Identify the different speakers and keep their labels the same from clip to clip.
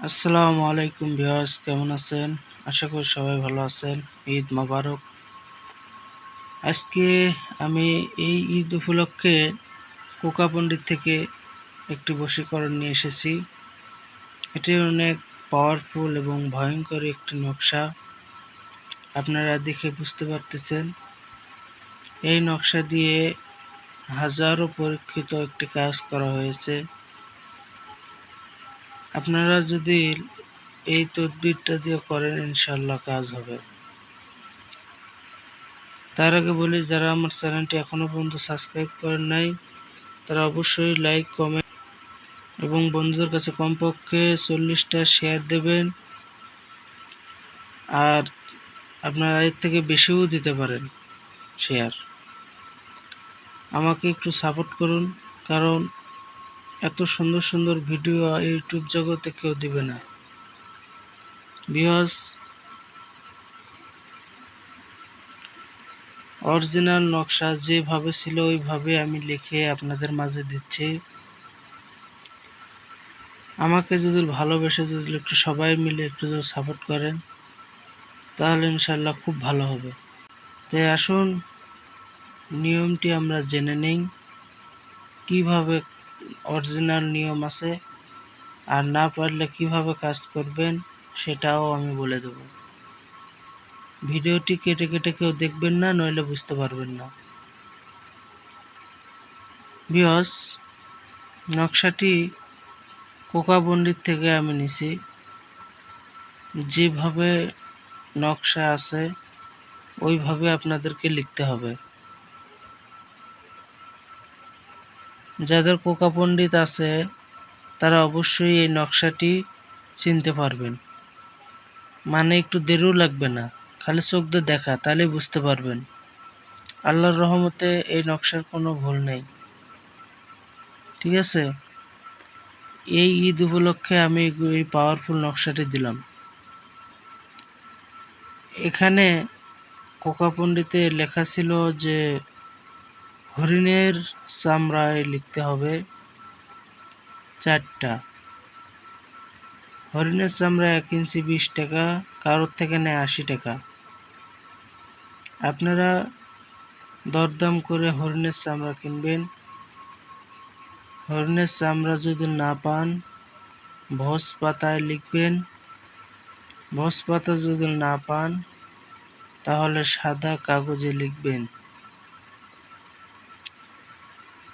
Speaker 1: আসসালামু আলাইকুম ভিউয়ার্স, কেমন আছেন? আশা করি সবাই ভালো আছেন। ঈদ মোবারক। আজকে আমি এই ঈদ উপলক্ষে কোকা পণ্ডিত থেকে একটি বশীকরণ নিয়ে এসেছি। এটি অনেক পাওয়ারফুল এবং ভয়ঙ্কর একটি নকশা। আপনারা দেখে বুঝতে পারতেছেন। এই নকশা দিয়ে হাজারো পরীক্ষিত একটি কাজ করা হয়েছে। আপনারা যদি এই তদবিরটা দিয়ে করেন, ইনশাল্লাহ কাজ হবে। তার আগে বলি, যারা আমার চ্যানেলটি এখনও পর্যন্ত সাবস্ক্রাইব করেন নাই, তারা অবশ্যই লাইক, কমেন্ট এবং বন্ধুদের কাছে কমপক্ষে 40টা শেয়ার দেবেন। আর আপনারা এর থেকে বেশিও দিতে পারেন শেয়ার। আমাকে একটু সাপোর্ট করুন, কারণ এত সুন্দর সুন্দর ভিডিও ইউটিউব জগতে কেউ দিবে না। ভিউয়ার্স, অরিজিনাল নকশা যেভাবে ছিল ওইভাবে আমি লিখে আপনাদের মাঝে দিচ্ছি। আমাকে যদি ভালোবেসে যদি একটু সবাই মিলে একটু যদি সাপোর্ট করেন, তাহলে ইনশাল্লাহ খুব ভালো হবে। তাই আসুন নিয়মটি আমরা জেনে নেই, কিভাবে অরিজিনাল নিয়ম আছে, আর না পারলে কিভাবে কাজ করবেন সেটাও আমি বলে দেব। ভিডিওটি কেটে কেটে কেউ দেখবেন না, নইলে বুঝতে পারবেন না। ভিউয়ার্স, নকশাটি কোকা পণ্ডিত থেকে আমি নিছি। যেভাবে নকশা আছে ওইভাবে আপনাদেরকে লিখতে হবে। যাদের কোকা পণ্ডিত আছে তারা অবশ্যই এই নকশাটি চিনতে পারবেন। মানে একটু দেরিও লাগবে না, খালি চোখ দিয়ে দেখা, তাহলে বুঝতে পারবেন। আল্লাহর রহমতে এই নকশার কোনো ভুল নেই। ঠিক আছে, এই ঈদ উপলক্ষে আমি এই পাওয়ারফুল নকশাটি দিলাম। এখানে কোকা পণ্ডিতে লেখা ছিল যে হরিণের চামড়ায় লিখতে হবে 4টা। হরিণের চামড়া 1 ইঞ্চি 20 টাকা, কারোর থেকে নেয় 80 টাকা। আপনারা দরদাম করে হরিণের চামড়া কিনবেন। হরিণের চামড়া যদি না পান, ভোজ পাতায় লিখবেন। ভোজ পাতা যদি না পান, তাহলে সাদা কাগজে লিখবেন।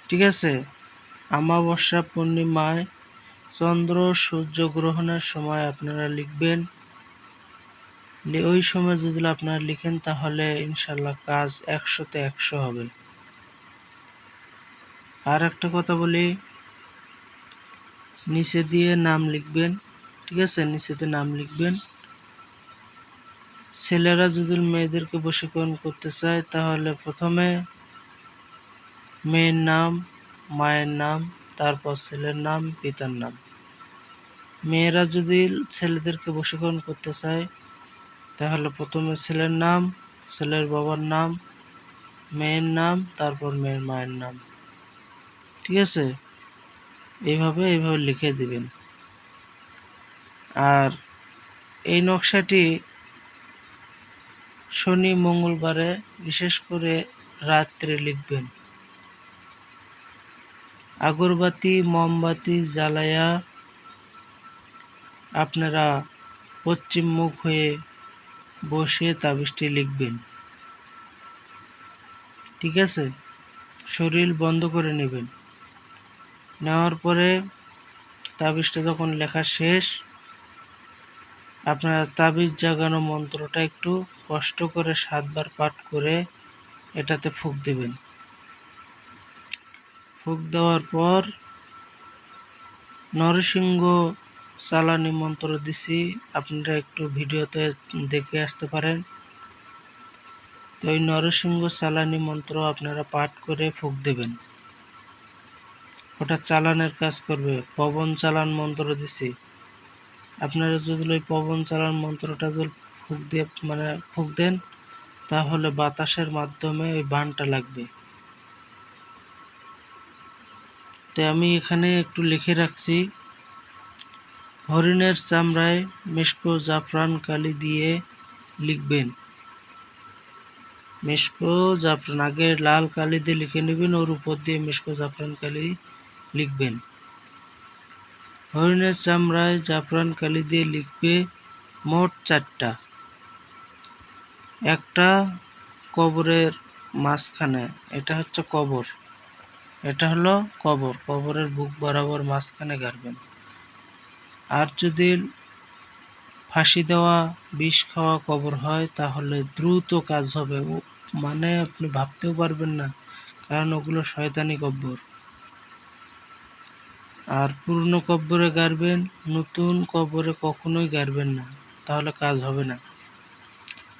Speaker 1: ঠিক আছে, অমাবস্যা, পূর্ণিমায়, চন্দ্র সূর্য গ্রহণের সময় আপনারা লিখবেন। ওই সময় যদি আপনারা লিখেন, তাহলে ইনশাল্লাহ কাজ 100তে 100 হবে। আর একটা কথা বলি, নিচে দিয়ে নাম লিখবেন। ঠিক আছে, নিচেতে নাম লিখবেন। ছেলেরা যদি মেয়েদেরকে বশীকরণ করতে চায়, তাহলে প্রথমে মেয়ের নাম, মায়ের নাম, তারপর ছেলের নাম, পিতার নাম। মেয়েরা যদি ছেলেদেরকে বশীকরণ করতে চায়, তাহলে প্রথমে ছেলের নাম, ছেলের বাবার নাম, মেয়ের নাম, তারপর মেয়ের মায়ের নাম। ঠিক আছে, এইভাবে লিখে দিবেন। আর এই নকশাটি শনি মঙ্গলবারে বিশেষ করে রাত্রে লিখবেন। আগরবাতি মোমবাতি জ্বালায়া আপনারা পশ্চিম মুখ হয়ে বসে তাবিজটি লিখবেন। ঠিক আছে, শরীর বন্ধ করে নেবেন। নেওয়ার পরে তাবিজটা যখন লেখা শেষ, আপনারা তাবিজ জাগানো মন্ত্রটা একটু কষ্ট করে 7 বার পাঠ করে এটাতে ফুঁক দেবেন। ফুঁক দেওয়ার পর নরসিংহ চালানি মন্ত্র দিছি, আপনারা একটু ভিডিওতে দেখে আসতে পারেন। তো ওই নরসিংহ চালানি মন্ত্র আপনারা পাঠ করে ফুঁক দেবেন। ওটা চালানের কাজ করবে। পবন চালান মন্ত্র দিছি, আপনারা যদি ওই পবন চালান মন্ত্রটা যদি ফুঁক দেন, তাহলে বাতাসের মাধ্যমে ওই বানটা লাগবে। তো আমি এখানে একটু লিখে রাখছি, হরিণের চামড়ায় মেশকো জাফরান কালি দিয়ে লিখবেন। মেশকো জাফরান আগে লাল কালি দিয়ে লিখে নেবেন, ওর উপর দিয়ে মেশকো জাফরান কালি লিখবেন। হরিণের চামড়ায় জাফরান কালি দিয়ে লিখবে মোট 4টা। একটা কবরের মাঝখানে, এটা হচ্ছে কবর, এটা হলো কবর, কবরের বুক বরাবর মাঝখানে গাড়বেন। আর যদি ফাঁসি দেওয়া বিষ খাওয়া কবর হয় তাহলে দ্রুত কাজ হবে, মানে আপনি ভাবতেও পারবেন না, কারণ ওগুলো শয়তানি কব্বর। আর পুরনো কব্বরে গাড়বেন, নতুন কবরে কখনোই গাড়বেন না, তাহলে কাজ হবে না।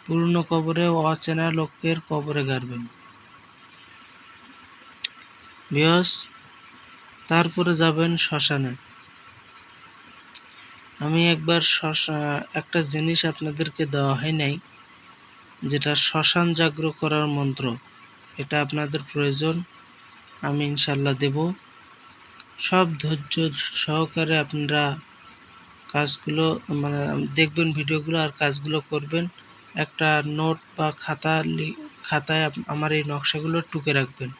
Speaker 1: পুরনো কবরে অচেনা লোকের কবরে গাড়বেন। তারপরে যাবেন শ্মশানে। আমি একবার একটা জিনিস আপনাদেরকে দেওয়া হয় নাই, যেটা শ্মশান জাগ্র করার মন্ত্র, এটা আপনাদের প্রয়োজন, আমি ইনশাল্লাহ দেব। সব ধৈর্য সহকারে আপনারা কাজগুলো মানে দেখবেন ভিডিওগুলো আর কাজগুলো করবেন। একটা নোট বা খাতায় আমার এই নকশাগুলো টুকে রাখবেন।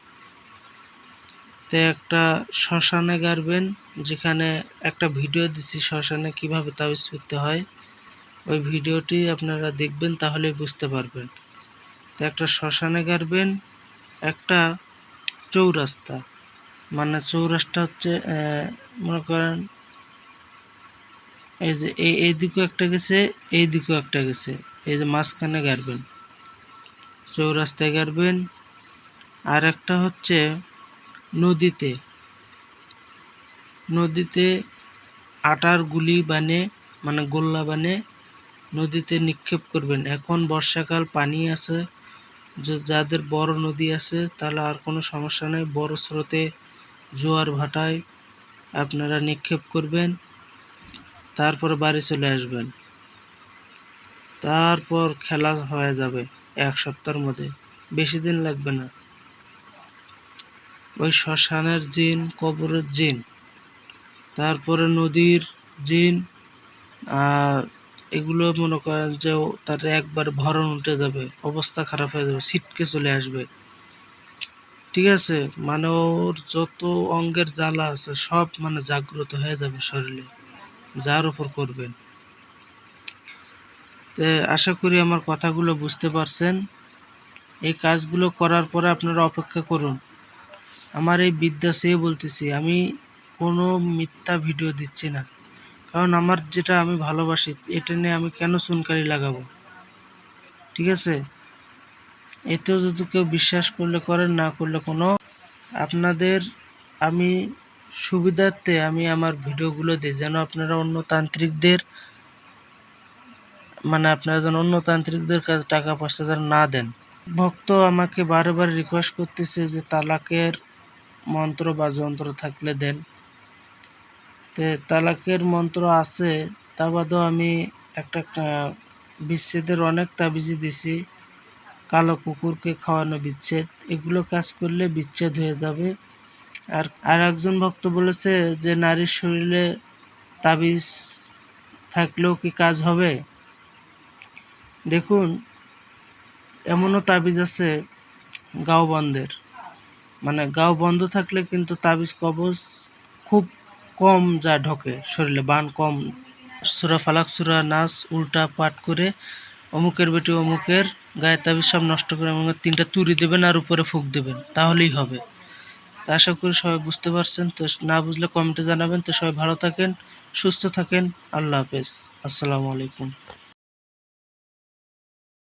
Speaker 1: তো একটা শ্মশানে গাড়বেন, যেখানে একটা ভিডিও দিচ্ছি শ্মশানে কিভাবে তাবিজ করতে হয়, ওই ভিডিওটি আপনারা দেখবেন, তাহলে বুঝতে পারবেন। তো একটা শ্মশানে গাড়বেন, একটা চৌরাস্তা, মানে চৌরাস্তা হচ্ছে মনে করেন এই যে এই দিকেও একটা গেছে, এই দিকেও একটা গেছে, এই যে মাঝখানে গাড়বেন, চৌরাস্তায় গাড়বেন। আর একটা হচ্ছে নদীতে আটার গুলি বানিয়ে, মানে গোল্লা বানিয়ে নদীতে নিক্ষেপ করবেন। এখন বর্ষাকাল, পানি আছে, যাদের বড় নদী আছে তাহলে আর কোনো সমস্যা নেই, বড় স্রোতে জোয়ার ভাটায় আপনারা নিক্ষেপ করবেন, তারপরে বাড়ি চলে আসবেন। তারপর খেলা হয়ে যাবে 1 সপ্তাহের মধ্যে, বেশি দিন লাগবে না। ওই শ্মশানের জিন, কবরের জিন, তারপরে নদীর জিন, আর এগুলো মনে করেন যে তার একবার ভরণ উঠে যাবে, অবস্থা খারাপ হয়ে যাবে, ছিটকে চলে আসবে, ঠিক আছে? মানে ওর যত অঙ্গের জ্বালা আছে সব মানে জাগ্রত হয়ে যাবে শরীরে, যার উপর করবেন। তো আশা করি আমার কথাগুলো বুঝতে পারছেন। এই কাজগুলো করার পরে আপনারা অপেক্ষা করুন। আমার এই বিদ্যা চেয়ে বলতেছি, আমি কোনো মিথ্যা ভিডিও দিচ্ছি না, কারণ আমার যেটা আমি ভালোবাসি এটা নিয়ে আমি কেন চুনকারি লাগাবো, ঠিক আছে? এতেও যদি কেউ বিশ্বাস করলে করেন, না করলে কোনো আপনাদের আমি সুবিধার্থে আমি আমার ভিডিওগুলো দিই, যেন আপনারা অন্য তান্ত্রিকদের কাছে টাকা পয়সা যেন না দেন। ভক্ত আমাকে বারবার রিকোয়েস্ট করতেছে যে তালাকের মন্ত্র বা যন্ত্র থাকলে দেন। তো তালাকের মন্ত্র আছে, তা বাদেও আমি একটা বিচ্ছেদের অনেক তাবিজই দিছি, কালো কুকুরকে খাওয়ানো বিচ্ছেদ, এগুলো কাজ করলে বিচ্ছেদ হয়ে যাবে। আর একজন ভক্ত বলেছে যে নারীর শরীরে তাবিজ থাকলেও কি কাজ হবে? দেখুন, এমনও তাবিজ আছে গাও বন্ধের, মানে গাও বন্ধ থাকলে কিন্তু তাবিজ কবজ খুব কম যা ঢোকে শরীরে, বান কম। সূরা ফালাক, সূরা নাস উল্টা পাঠ করে অমুকের বেটি অমুকের গায়ে তাবিজ সব নষ্ট করে 3টা তুড়ি দেবেন আর উপরে ফুঁক দেবেন, তাহলেই হবে। তো আশা করি সবাই বুঝতে পারছেন। তো না বুঝলে কমেন্টে জানাবেন। তো সবাই ভালো থাকেন, সুস্থ থাকেন, আল্লাহ হাফেজ, আসসালামু আলাইকুম।